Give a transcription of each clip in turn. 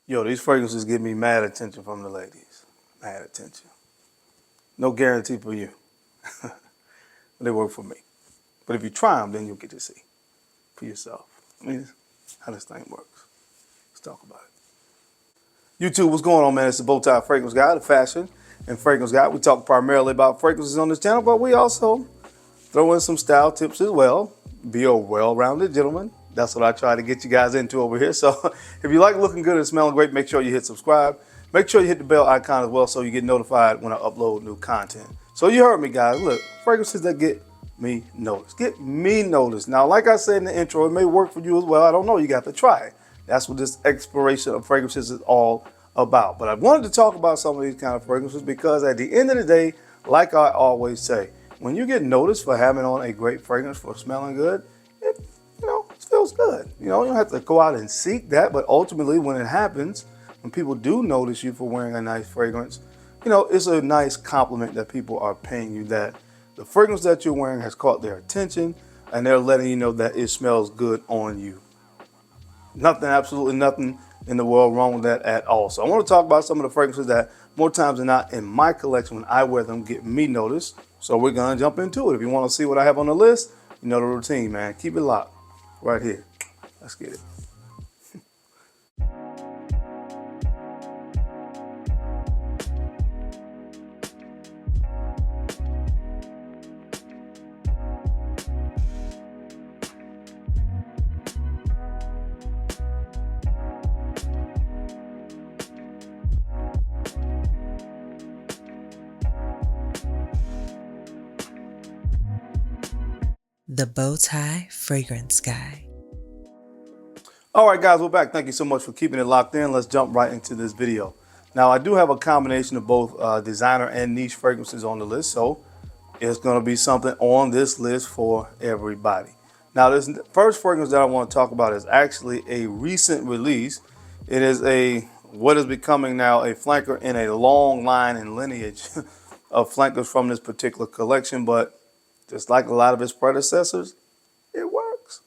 Yo, these fragrances give me mad attention from the ladies. Mad attention. No guarantee for you. They work for me. But if you try them, then you'll get to see for yourself. I mean, how this thing works. Let's talk about it. YouTube, what's going on, man? It's the Bowtie Fragrance Guy, the fashion and fragrance guy. We talk primarily about fragrances on this channel, but we also throw in some style tips as well. Be a well-rounded gentleman. That's what I try to get you guys into over here. So if you like looking good and smelling great, make sure you hit subscribe. Make sure you hit the bell icon as well so you get notified when I upload new content. So you heard me, guys. Look, fragrances that get me noticed. Get me noticed. Now, like I said in the intro, it may work for you as well. I don't know. You got to try it. That's what this exploration of fragrances is all about. But I wanted to talk about some of these kind of fragrances because at the end of the day, like I always say, when you get noticed for having on a great fragrance, for smelling good, it feels good. You don't have to go out and seek that, but ultimately when it happens, when people do notice you for wearing a nice fragrance, it's a nice compliment that people are paying you, that the fragrance that you're wearing has caught their attention and they're letting you know that it smells good on you. Nothing, absolutely nothing in the world wrong with that at all. So I want to talk about some of the fragrances that more times than not in my collection, when I wear them, get me noticed. So we're going to jump into it. If you want to see what I have on the list, you know the routine, man. Keep it locked right here. Let's get it. The Bowtie Fragrance Guy. All right, guys, we're back. Thank you so much for keeping it locked in. Let's jump right into this video. Now, I do have a combination of both designer and niche fragrances on the list, so it's going to be something on this list for everybody. Now, this first fragrance that I want to talk about is actually a recent release. It is what is becoming now a flanker in a long line and lineage of flankers from this particular collection, but just like a lot of its predecessors, it works.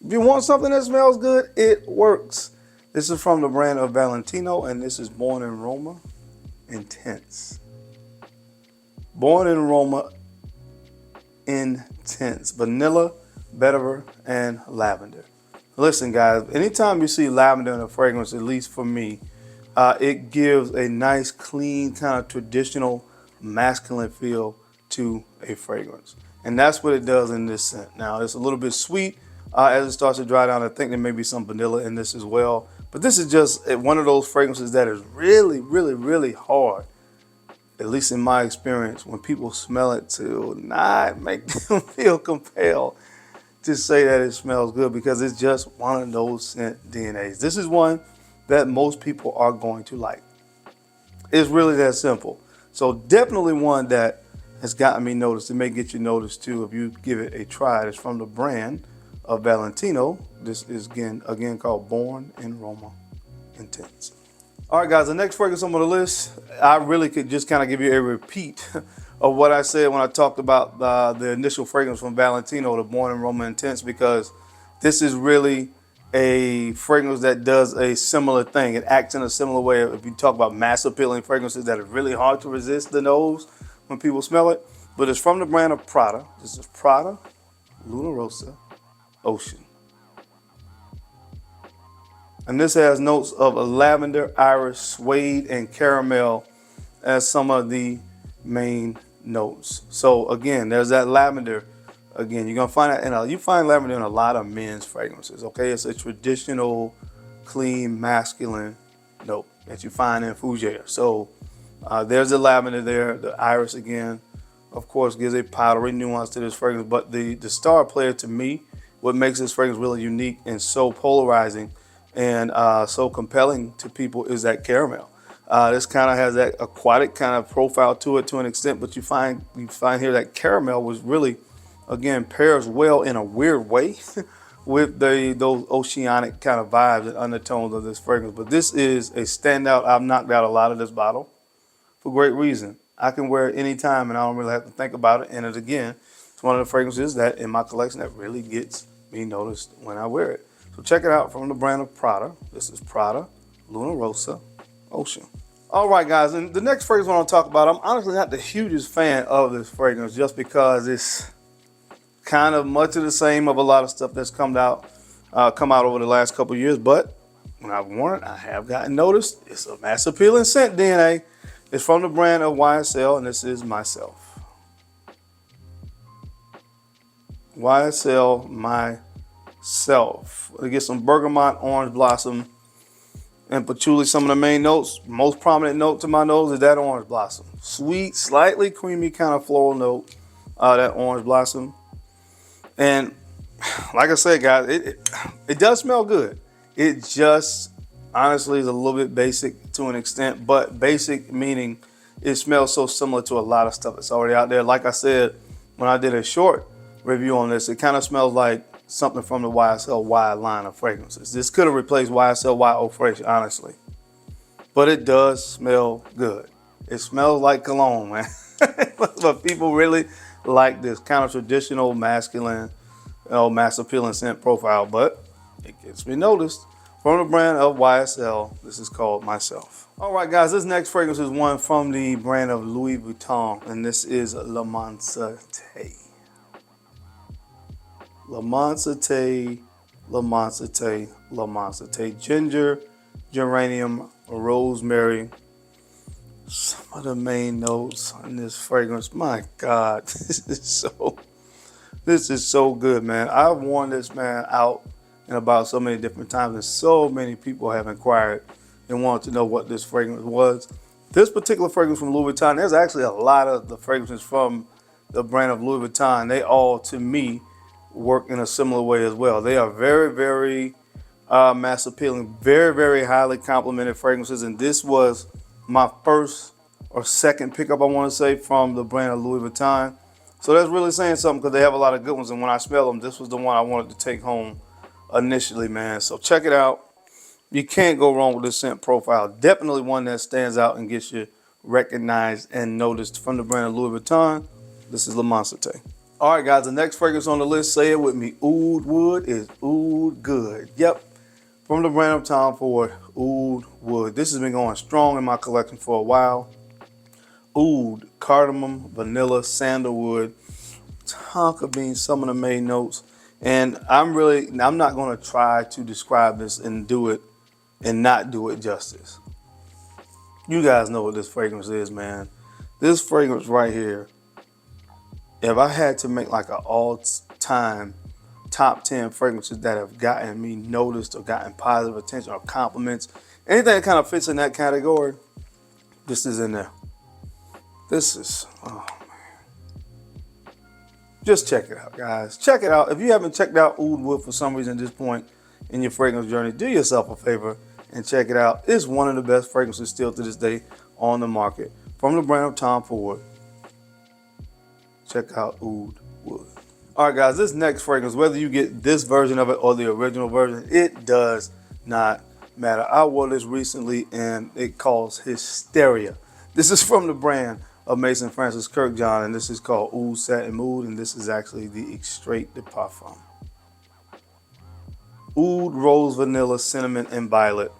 If you want something that smells good, it works. This is from the brand of Valentino, and this is Born in Roma Intense. Born in Roma Intense. Vanilla, vetiver, and lavender. Listen, guys, anytime you see lavender in a fragrance, at least for me, it gives a nice, clean, kind of traditional masculine feel to a fragrance. And that's what it does in this scent. Now, it's a little bit sweet as it starts to dry down. I think there may be some vanilla in this as well. But this is just one of those fragrances that is really, really, really hard, at least in my experience, when people smell it, to not make them feel compelled to say that it smells good, because it's just one of those scent DNAs. This is one that most people are going to like. It's really that simple. So definitely one that has gotten me noticed. It may get you noticed too if you give it a try. It's from the brand of Valentino. This is again called Born in Roma Intense. All right, guys, the next fragrance on the list, I really could just kind of give you a repeat of what I said when I talked about the initial fragrance from Valentino, the Born in Roma Intense, because this is really a fragrance that does a similar thing. It acts in a similar way. If you talk about mass appealing fragrances that are really hard to resist the nose when people smell it, but it's from the brand of Prada. This is Prada Lunar Rosa Ocean. And this has notes of a lavender, iris, suede, and caramel as some of the main notes. So again, there's that lavender. Again, you're gonna find that you find lavender in a lot of men's fragrances. Okay, it's a traditional, clean, masculine note that you find in fougere. So there's the lavender there. The iris again, of course, gives a powdery nuance to this fragrance. But the star player to me, what makes this fragrance really unique and so polarizing and so compelling to people, is that caramel. This kind of has that aquatic kind of profile to it to an extent, but you find here that caramel was really, again, pairs well in a weird way with those oceanic kind of vibes and undertones of this fragrance. But this is a standout. I've knocked out a lot of this bottle for great reason. I can wear it anytime and I don't really have to think about it. And it's one of the fragrances that in my collection that really gets me noticed when I wear it. So check it out from the brand of Prada. This is Prada Lunar Rosa Ocean. All right, guys, and the next fragrance I want to talk about, I'm honestly not the hugest fan of this fragrance just because it's kind of much of the same of a lot of stuff that's come out over the last couple of years. But when I've worn it, I have gotten noticed. It's a mass appealing scent DNA. It's from the brand of YSL, and this is Myself. YSL Myself. I get some bergamot, orange blossom, and patchouli. Some of the main notes. Most prominent note to my nose is that orange blossom. Sweet, slightly creamy kind of floral note. That orange blossom. And like I said, guys, it does smell good. It just honestly is a little bit basic to an extent, but basic meaning it smells so similar to a lot of stuff that's already out there. Like I said, when I did a short review on this, it kind of smells like something from the YSL Y line of fragrances. This could have replaced YSL Y Eau Fraiche, honestly. But it does smell good. It smells like cologne, man. But people really like this kind of traditional masculine, mass appealing scent profile, but it gets me noticed. From the brand of YSL, this is called Myself. All right, guys, this next fragrance is one from the brand of Louis Vuitton, and this is La Mansate. La Mansate, La Mansate, La Mansate. Ginger, geranium, rosemary. Some of the main notes on this fragrance, my God, this is so good, man. I've worn this, man, out and about so many different times, and so many people have inquired and wanted to know what this fragrance was. This particular fragrance from Louis Vuitton, there's actually a lot of the fragrances from the brand of Louis Vuitton. They all, to me, work in a similar way as well. They are very, very mass appealing, very, very highly complimented fragrances, and this was my first or second pickup, I want to say, from the brand of Louis Vuitton. So that's really saying something because they have a lot of good ones, and when I smell them, this was the one I wanted to take home initially, man. So check it out. You can't go wrong with this scent profile. Definitely one that stands out and gets you recognized and noticed from the brand of Louis Vuitton. This is La Mansate. All right, guys, the next fragrance on the list, say it with me, Oud Wood, is Oud Good. Yep, from the brand of Tom Ford, Oud Wood. This has been going strong in my collection for a while. Oud, cardamom, vanilla, sandalwood, tonka bean, some of the main notes. And I'm not going to try to describe this and do it and not do it justice. You guys know what this fragrance is, man. This fragrance right here, if I had to make like an all-time top 10 fragrances that have gotten me noticed or gotten positive attention or compliments, anything that kind of fits in that category, this is in there. This is, oh man. Just check it out, guys. Check it out. If you haven't checked out Oud Wood for some reason at this point in your fragrance journey, do yourself a favor and check it out. It's one of the best fragrances still to this day on the market from the brand of Tom Ford. Check out Oud Wood. All right, guys, this next fragrance, whether you get this version of it or the original version, it does not matter. I wore this recently and it caused hysteria. This is from the brand of Maison Francis Kurkdjian, and this is called Oud Satin Mood, and this is actually the Extrait de Parfum. Oud, rose, vanilla, cinnamon, and violet.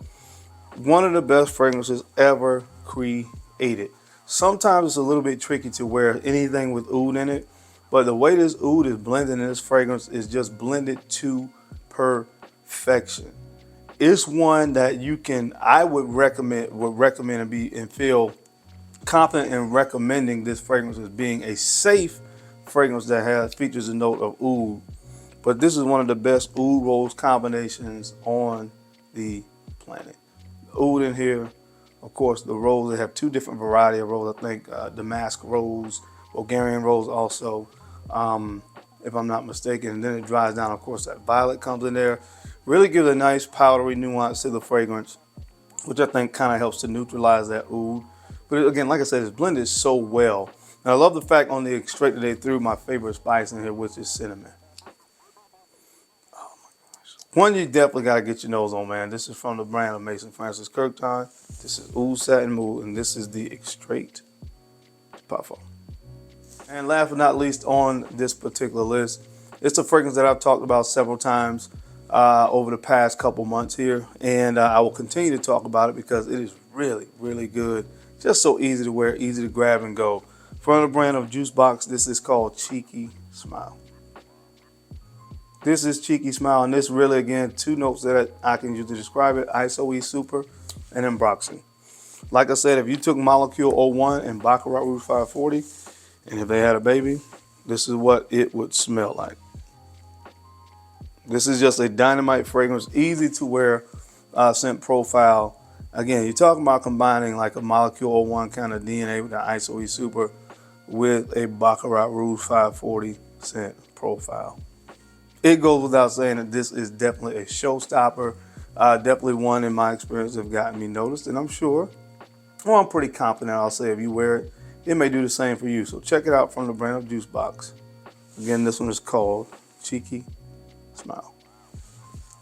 One of the best fragrances ever created. Sometimes it's a little bit tricky to wear anything with oud in it, but the way this oud is blended in this fragrance is just blended to perfection. It's one that I would recommend and feel confident in recommending this fragrance as being a safe fragrance that features a note of oud. But this is one of the best oud rose combinations on the planet. Oud in here, of course, the rose, they have two different varieties of rose. I think Damask rose, Bulgarian rose also, if I'm not mistaken. And then it dries down, of course, that violet comes in there. Really gives a nice powdery nuance to the fragrance, which I think kind of helps to neutralize that oud. But again, like I said, it's blended so well. And I love the fact on the extrait that they threw my favorite spice in here, which is cinnamon. Oh my gosh. One you definitely got to get your nose on, man. This is from the brand of Maison Francis Kurkdjian. This is Oud Satin Mood, and this is the Extrait de Parfum. And last but not least on this particular list, it's a fragrance that I've talked about several times over the past couple months here, and I will continue to talk about it because it is really, really good. Just so easy to wear, easy to grab and go. From the brand of Juice Box, this is called Cheeky Smile. This is Cheeky Smile, and this really, again, two notes that I can use to describe it: ISOE Super and Embroxing. Like I said, if you took Molecule 01 and Baccarat Rouge 540, and if they had a baby, this is what it would smell like. This is just a dynamite fragrance, easy to wear scent profile. Again, you're talking about combining like a Molecule 01 kind of DNA with the ISOE Super with a Baccarat Rouge 540 scent profile. It goes without saying that this is definitely a showstopper. Definitely one in my experience have gotten me noticed, and I'm sure, well, I'm pretty confident I'll say if you wear it, it may do the same for you. So check it out from the brand of Juice Box. Again, this one is called Cheeky Smile.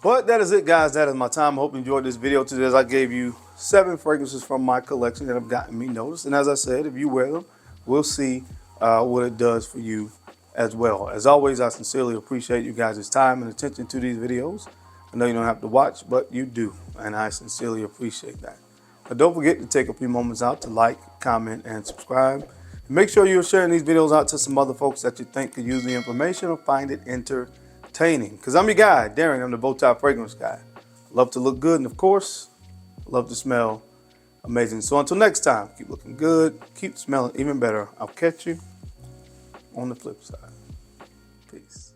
But that is it, guys. That is my time. I hope you enjoyed this video today, as I gave you 7 fragrances from my collection that have gotten me noticed. And as I said, if you wear them, we'll see what it does for you as well. As always, I sincerely appreciate you guys' time and attention to these videos. I know you don't have to watch, but you do, and I sincerely appreciate that. But don't forget to take a few moments out to like, comment, and subscribe. And make sure you're sharing these videos out to some other folks that you think could use the information or find it entertaining. Because I'm your guy, Darren. I'm the Bowtie Fragrance Guy. Love to look good, and of course, love to smell amazing. So until next time, keep looking good, keep smelling even better. I'll catch you on the flip side. Peace.